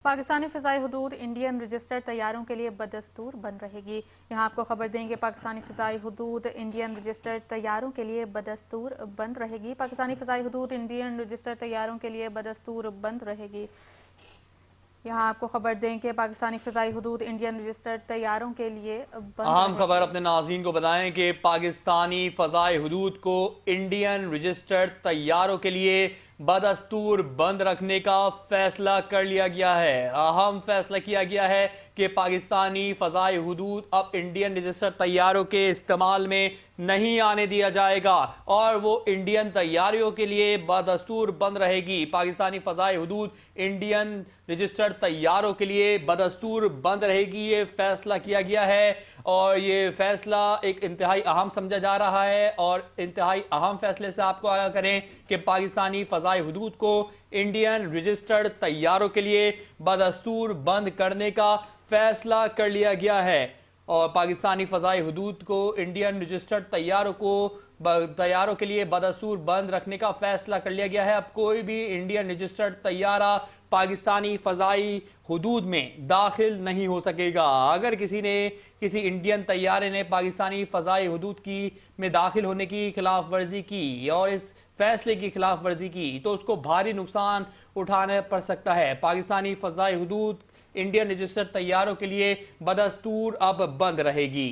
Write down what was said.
پاکستانی فضائی حدود Indian registered طیاروں کے لیے بدستور بند رہے گی۔ یہاں آپ کو خبر دیں گے پاکستانی فضائی حدود انڈین رجسٹرڈ طیاروں کے لیے بدستور بند رہے گی۔ پاکستانی فضائی حدود انڈین رجسٹرڈ طیاروں کے لیے بدستور بند رہے گی۔ یہاں آپ کو خبر دیں کہ پاکستانی فضائی حدود انڈین رجسٹرڈ طیاروں کے لیے بند اہم خبر اپنے ناظرین کو بتائیں کہ پاکستانی فضائی حدود کو انڈین رجسٹرڈ طیاروں کے لیے بدستور بند رکھنے کا فیصلہ کر لیا گیا ہے۔ اہم فیصلہ کیا گیا ہے کہ پاکستانی فضائی حدود اب انڈین رجسٹرڈ طیاروں کے استعمال میں نہیں آنے دیا جائے گا اور وہ انڈین طیاروں کے لیے بدستور بند رہے گی۔ پاکستانی فضائی حدود انڈین رجسٹرڈ طیاروں کے لیے بدستور بند رہے گی، یہ فیصلہ کیا گیا ہے اور یہ فیصلہ ایک انتہائی اہم سمجھا جا رہا ہے۔ اور انتہائی اہم فیصلے سے آپ کو آگاہ کریں کہ پاکستانی فضائی حدود کو انڈین رجسٹرڈ طیاروں کے لیے بدستور بند کرنے کا فیصلہ کر لیا گیا ہے اور پاکستانی فضائی حدود کو انڈین رجسٹرڈ طیاروں کے لیے بدستور بند رکھنے کا فیصلہ کر لیا گیا ہے۔ اب کوئی بھی انڈین رجسٹرڈ طیارہ پاکستانی فضائی حدود میں داخل نہیں ہو سکے گا۔ اگر کسی انڈین طیارے نے پاکستانی فضائی حدود میں داخل ہونے کی خلاف ورزی کی اور اس فیصلے کی خلاف ورزی کی تو اس کو بھاری نقصان اٹھانا پڑ سکتا ہے۔ پاکستانی فضائی حدود انڈین رجسٹرڈ طیاروں کے لیے بدستور اب بند رہے گی۔